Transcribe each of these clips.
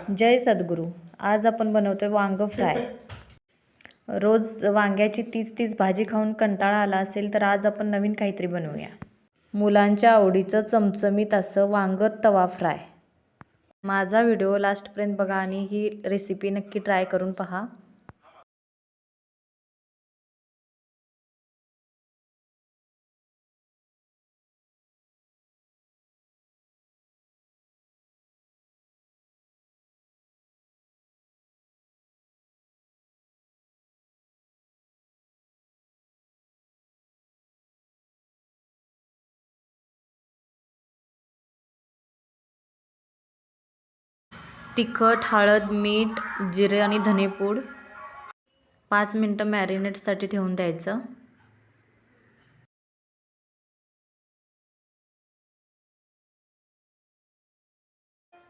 जय सद्गुरू. आज आपण बनवतोय वांग फ्राय. रोज वांग्याची तीच भाजी खाऊन कंटाळा आला असेल तर आज आपण नवीन काहीतरी बनवूया. मुलांच्या आवडीचं चमचमीत असं वांग तवा फ्राय. माझा व्हिडिओ लास्टपर्यंत बघा आणि ही रेसिपी नक्की ट्राय करून पहा. तिखट, हळद, मीठ, जिरे आणि धनेपूड 5 मिनटं मॅरिनेटसाठी ठेवून द्यायचं.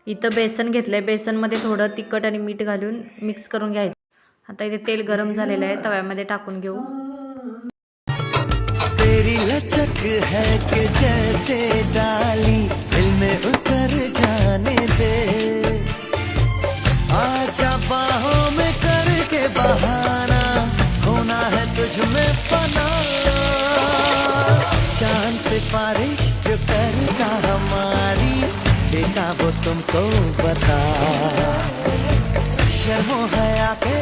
इथं बेसन घेतलंय. बेसनमध्ये थोडं तिखट आणि मीठ घालून मिक्स करून घ्यायचं. आता इथे तेल गरम झालेलं आहे, तव्यामध्ये टाकून घेऊ. तेरी लचक है कि जैसे डाली दिल में उतर जाने दे, आजा बाहों में करके बहाना, होना है तुझ में फना, चांद से बारिश जो करता हमारी, देखा वो तुमको बता, शर्मो हया के